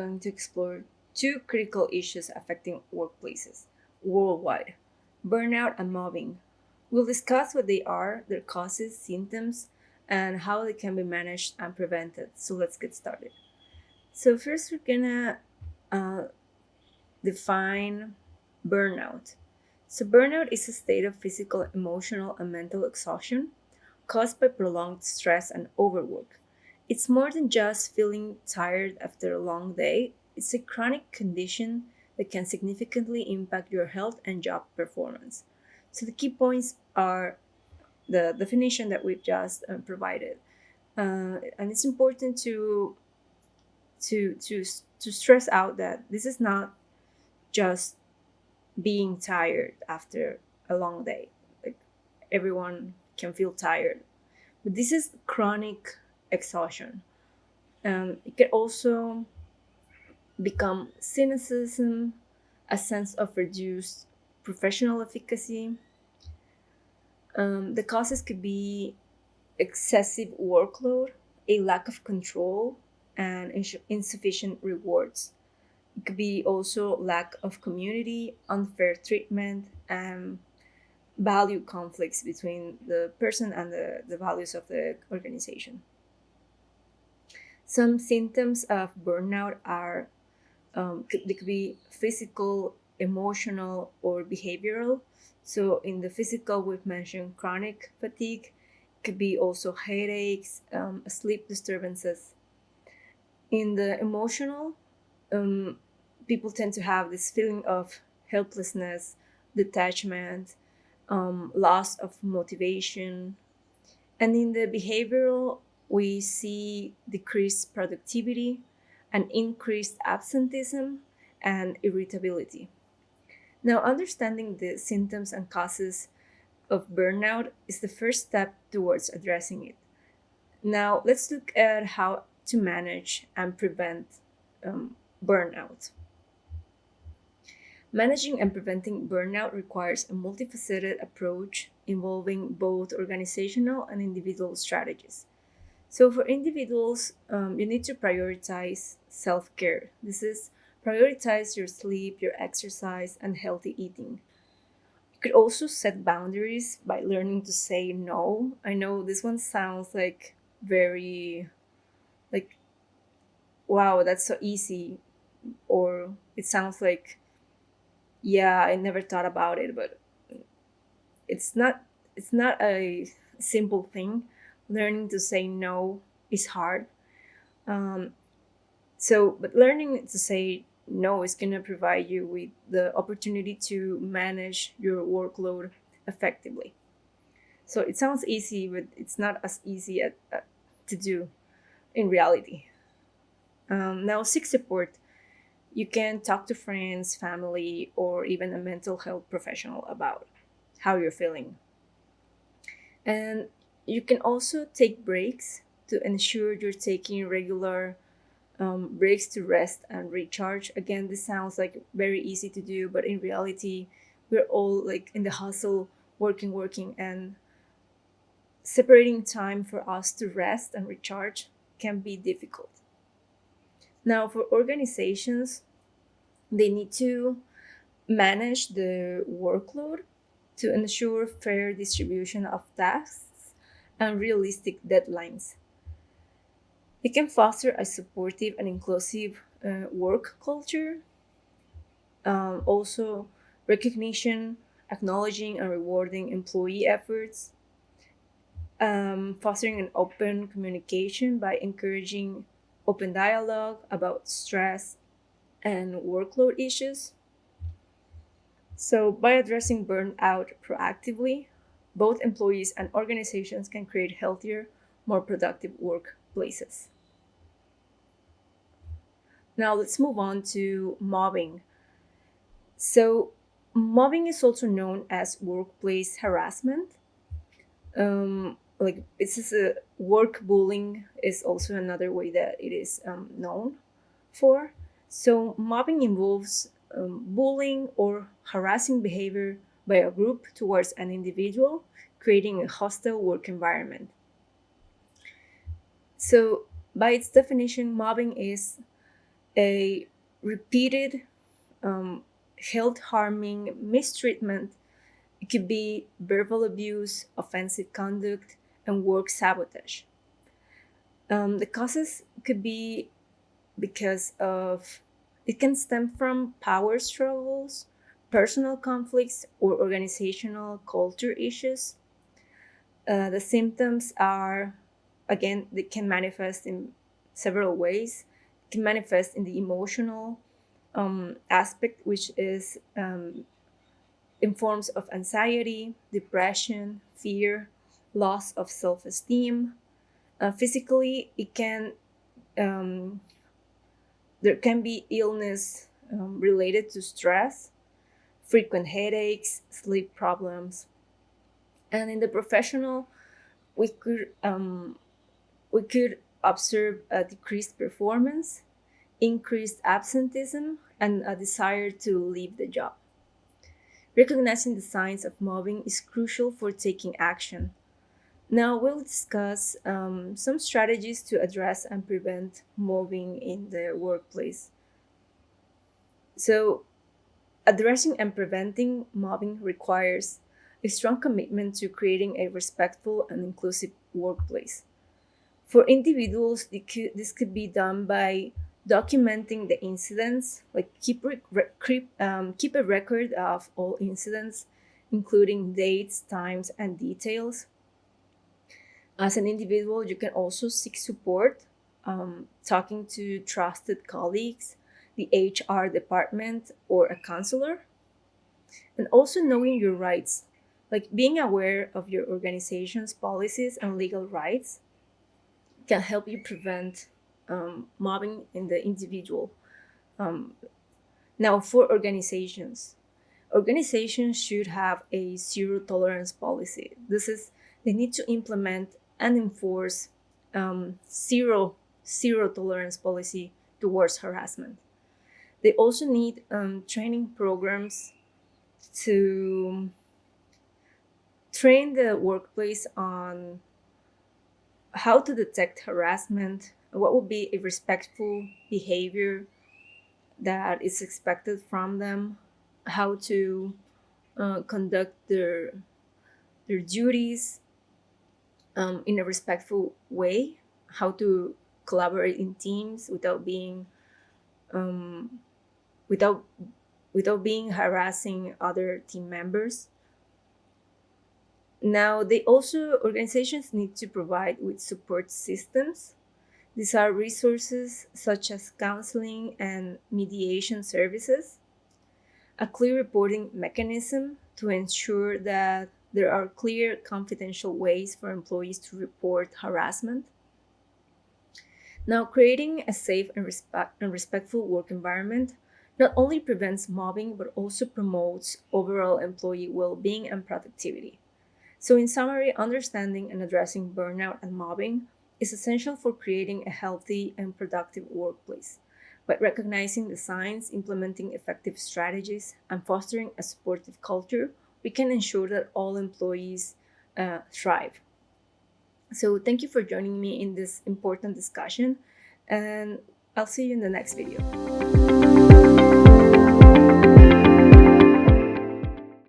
going to explore two critical issues affecting workplaces worldwide: burnout and mobbing. We'll discuss what they are, their causes, symptoms, and how they can be managed and prevented. So let's get started. So, first, we're gonna uh, define burnout. So, burnout is a state of physical, emotional, and mental exhaustion caused by prolonged stress and overwork. It's more than just feeling tired after a long day, it's a chronic condition that can significantly impact your health and job performance. So, the key points are the definition that we've just provided. And it's important to stress out that this is not just being tired after a long day. Like everyone can feel tired, but this is chronic exhaustion. It can also become cynicism, a sense of reduced professional efficacy. The causes could be excessive workload, a lack of control, and insufficient rewards. It could be also lack of community, unfair treatment, and value conflicts between the person and the values of the organization. Some symptoms of burnout are they could be physical, emotional, or behavioral. So in the physical, we've mentioned chronic fatigue. It could be also headaches, sleep disturbances. In the emotional, um, people tend to have this feeling of helplessness, detachment, loss of motivation. And in the behavioral, we see decreased productivity and increased absenteeism and irritability. Now, understanding the symptoms and causes of burnout is the first step towards addressing it. Now, let's look at how to manage and prevent burnout. Managing and preventing burnout requires a multifaceted approach involving both organizational and individual strategies. So, for individuals, you need to prioritize self care. This is prioritize your sleep, your exercise, and healthy eating. You could also set boundaries by learning to say no. I know this one sounds like very, like, wow, that's so easy, or it sounds like, yeah, I never thought about it, but it's not it's not a simple thing. Learning to say no is hard. um, but learning to say no is going to provide you with the opportunity to manage your workload effectively. So it sounds easy, but it's not as easy to do in reality. Now, seek support. You can talk to friends, family, or even a mental health professional about how you're feeling. And you can also take breaks to ensure you're taking regular breaks to rest and recharge. Again, this sounds like very easy to do, but in reality, we're all like in the hustle, working, and separating time for us to rest and recharge can be difficult. Now, for organizations, they need to manage the workload to ensure fair distribution of tasks and realistic deadlines. It can foster a supportive and inclusive work culture. Also, recognition, acknowledging, and rewarding employee efforts. Fostering an open communication by encouraging open dialogue about stress and workload issues. So, by addressing burnout proactively, both employees and organizations can create healthier, more productive workplaces. Now, let's move on to mobbing. So, mobbing is also known as workplace harassment. Like this is a work bullying is also another way that it is known for. So, mobbing involves bullying or harassing behavior by a group towards an individual, creating a hostile work environment. So, by its definition, mobbing is A repeated health harming mistreatment, it could be verbal abuse, offensive conduct, and work sabotage. The causes could be because of it can stem from power struggles, personal conflicts, or organizational culture issues. The symptoms are, again, they can manifest in several ways. It can manifest in the emotional aspect, which is in forms of anxiety, depression, fear, loss of self esteem. Physically, it can um, there can be illness related to stress, frequent headaches, sleep problems, and in the professional, we could um, we could observe a decreased performance, increased absenteeism, and a desire to leave the job. Recognizing the signs of mobbing is crucial for taking action. Now we'll discuss some strategies to address and prevent mobbing in the workplace. So, addressing and preventing mobbing requires a strong commitment to creating a respectful and inclusive workplace. For individuals, this could be done by documenting the incidents, like keep a record of all incidents, including dates, times, and details. As an individual, you can also seek support, talking to trusted colleagues, the HR department, or a counselor, and also knowing your rights, like being aware of your organization's policies and legal rights can help you prevent mobbing in the individual. Um, Now, for organizations should have a zero tolerance policy. This is they need to implement and enforce zero tolerance policy towards harassment. They also need training programs to train the workplace on how to detect harassment, what would be a respectful behavior that is expected from them, how to conduct their duties in a respectful way, how to collaborate in teams without being um, without without being harassing other team members. Now, they also organizations need to provide with support systems. These are resources such as counseling and mediation services, a clear reporting mechanism to ensure that there are clear, confidential ways for employees to report harassment. Now, creating a safe and respectful work environment not only prevents mobbing but also promotes overall employee well being and productivity. So, in summary, understanding and addressing burnout and mobbing is essential for creating a healthy and productive workplace. By recognizing the signs, implementing effective strategies, and fostering a supportive culture, we can ensure that all employees thrive. So, thank you for joining me in this important discussion, and I'll see you in the next video.